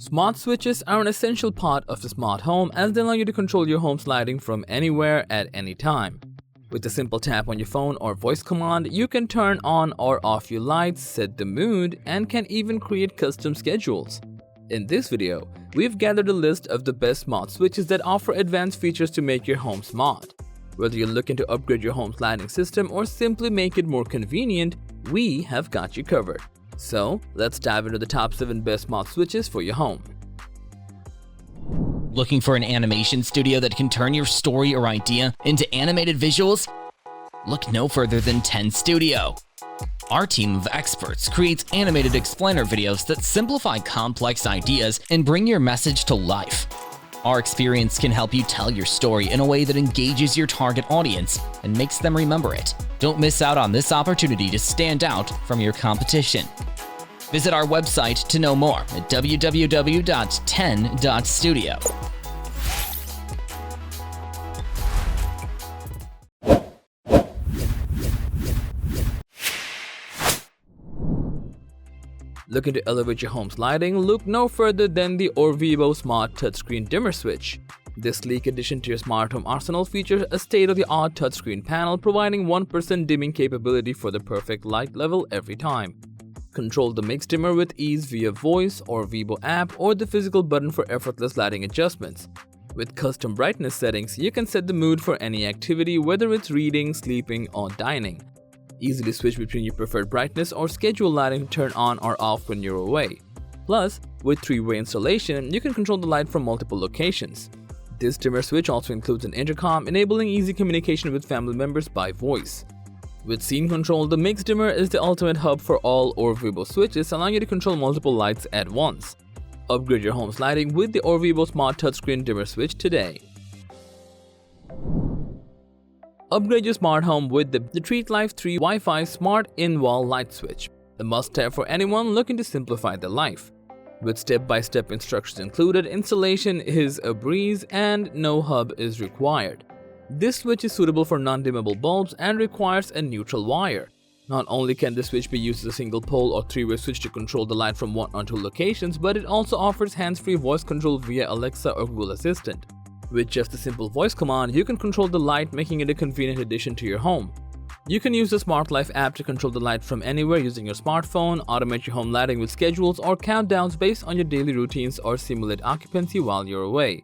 Smart switches are an essential part of the smart home as they allow you to control your home's lighting from anywhere at any time. With a simple tap on your phone or voice command, you can turn on or off your lights, set the mood, and can even create custom schedules. In this video, we've gathered a list of the best smart switches that offer advanced features to make your home smart. Whether you're looking to upgrade your home's lighting system or simply make it more convenient, we have got you covered. So, let's dive into the top 7 best smart switches for your home. Looking for an animation studio that can turn your story or idea into animated visuals? Look no further than 10 Studio. Our team of experts creates animated explainer videos that simplify complex ideas and bring your message to life. Our experience can help you tell your story in a way that engages your target audience and makes them remember it. Don't miss out on this opportunity to stand out from your competition. Visit our website to know more at www.10.studio. Looking to elevate your home's lighting? Look no further than the Orvivo Smart Touchscreen Dimmer Switch. This sleek addition to your smart home arsenal features a state-of-the-art touchscreen panel providing 1% dimming capability for the perfect light level every time. Control the mix dimmer with ease via voice, Orvivo app, or the physical button for effortless lighting adjustments. With custom brightness settings, you can set the mood for any activity, whether it's reading, sleeping, or dining. Easily switch between your preferred brightness or schedule lighting to turn on or off when you're away. Plus, with 3-way installation, you can control the light from multiple locations. This dimmer switch also includes an intercom, enabling easy communication with family members by voice. With scene control, the mix dimmer is the ultimate hub for all Orvivo switches, allowing you to control multiple lights at once. Upgrade your home's lighting with the Orvivo Smart Touchscreen Dimmer Switch today. Upgrade your smart home with the TREATLIFE-3 Wi-Fi Smart In-Wall Light Switch, a must-have for anyone looking to simplify their life. With step-by-step instructions included, installation is a breeze and no hub is required. This switch is suitable for non-dimmable bulbs and requires a neutral wire. Not only can the switch be used as a single pole or 3-way switch to control the light from 1 or 2 locations, but it also offers hands-free voice control via Alexa or Google Assistant. With just a simple voice command, you can control the light, making it a convenient addition to your home. You can use the Smart Life app to control the light from anywhere using your smartphone, automate your home lighting with schedules or countdowns based on your daily routines, or simulate occupancy while you're away.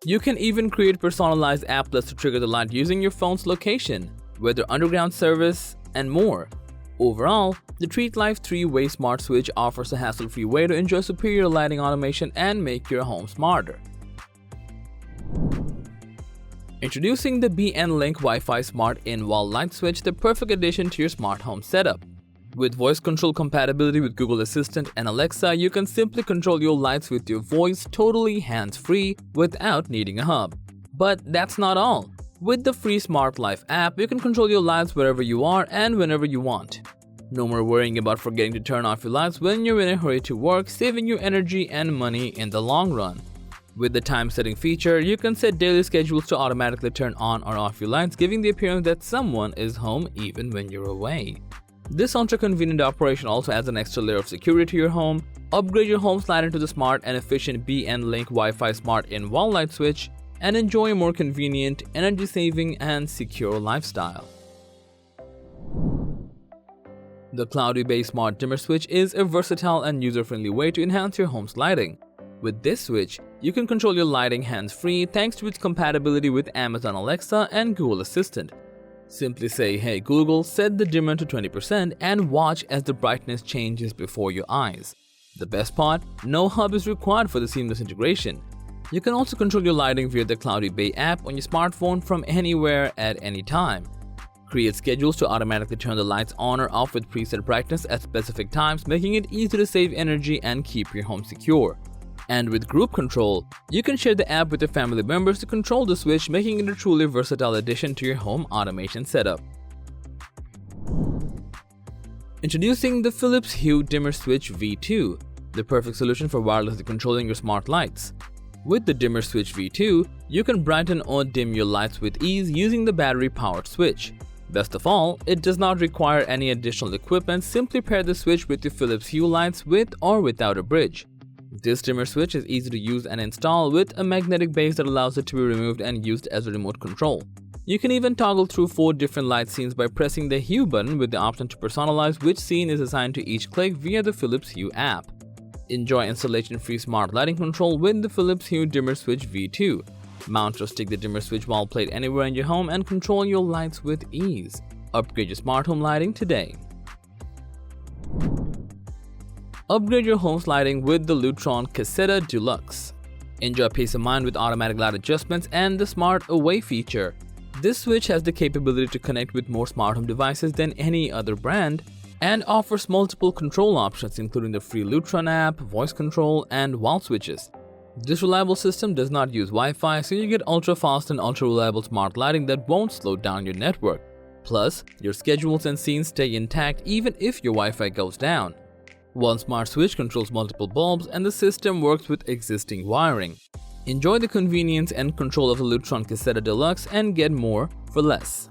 You can even create personalized applets to trigger the light using your phone's location, weather underground service, and more. Overall, the TREATLIFE 3-Way Smart Switch offers a hassle-free way to enjoy superior lighting automation and make your home smarter. Introducing the BNLINK Wi-Fi Smart In-Wall Light Switch, the perfect addition to your smart home setup. With voice control compatibility with Google Assistant and Alexa, you can simply control your lights with your voice totally hands-free without needing a hub. But that's not all. With the free Smart Life app, you can control your lights wherever you are and whenever you want. No more worrying about forgetting to turn off your lights when you're in a hurry to work, saving you energy and money in the long run. With the time setting feature, you can set daily schedules to automatically turn on or off your lights, giving the appearance that someone is home even when you're away. This ultra-convenient operation also adds an extra layer of security to your home. Upgrade your home's lighting to the smart and efficient BNLINK Wi-Fi Smart In-Wall Light Switch and enjoy a more convenient, energy-saving, and secure lifestyle. The Cloudy-based Smart Dimmer Switch is a versatile and user-friendly way to enhance your home's lighting. With this switch, you can control your lighting hands-free thanks to its compatibility with Amazon Alexa and Google Assistant. Simply say, "Hey Google, set the dimmer to 20% and watch as the brightness changes before your eyes." The best part? No hub is required for the seamless integration. You can also control your lighting via the Cloudy Bay app on your smartphone from anywhere at any time. Create schedules to automatically turn the lights on or off with preset brightness at specific times, making it easy to save energy and keep your home secure. And with group control, you can share the app with your family members to control the switch, making it a truly versatile addition to your home automation setup. Introducing the Philips-hue Dimmer Switch V2, the perfect solution for wirelessly controlling your smart lights. With the Dimmer Switch V2, you can brighten or dim your lights with ease using the battery-powered switch. Best of all, it does not require any additional equipment. Simply pair the switch with your Philips-hue lights with or without a bridge. This dimmer switch is easy to use and install with a magnetic base that allows it to be removed and used as a remote control. You can even toggle through 4 different light scenes by pressing the Hue button with the option to personalize which scene is assigned to each click via the Philips-Hue app. Enjoy installation-free smart lighting control with the Philips-Hue Dimmer Switch V2. Mount or stick the dimmer switch wall plate anywhere in your home and control your lights with ease. Upgrade your smart home lighting today. Upgrade your home's lighting with the Lutron Caseta Deluxe. Enjoy peace of mind with automatic light adjustments and the Smart Away feature. This switch has the capability to connect with more smart home devices than any other brand and offers multiple control options including the free Lutron app, voice control, and wall switches. This reliable system does not use Wi-Fi, so you get ultra-fast and ultra-reliable smart lighting that won't slow down your network. Plus, your schedules and scenes stay intact even if your Wi-Fi goes down. One smart switch controls multiple bulbs and the system works with existing wiring. Enjoy the convenience and control of the Lutron Caseta Deluxe and get more for less.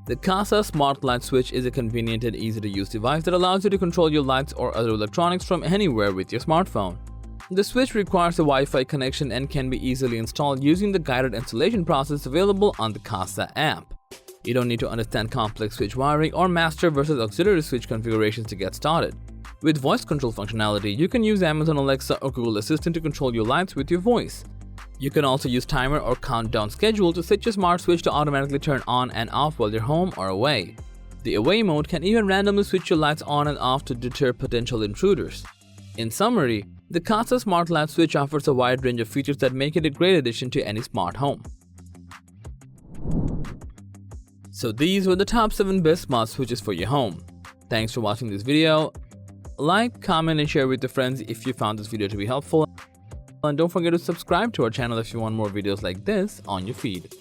The Kasa Smart Light Switch is a convenient and easy-to-use device that allows you to control your lights or other electronics from anywhere with your smartphone. The switch requires a Wi-Fi connection and can be easily installed using the guided installation process available on the Kasa app. You don't need to understand complex switch wiring or master versus auxiliary switch configurations to get started. With voice control functionality, you can use Amazon Alexa or Google Assistant to control your lights with your voice. You can also use timer or countdown schedule to set your smart switch to automatically turn on and off while you're home or away. The away mode can even randomly switch your lights on and off to deter potential intruders. In summary, the Kasa Smart Light Switch offers a wide range of features that make it a great addition to any smart home. So these were the top 7 best smart switches for your home. Thanks for watching this video. Like, comment, and share with your friends if you found this video to be helpful. And don't forget to subscribe to our channel if you want more videos like this on your feed.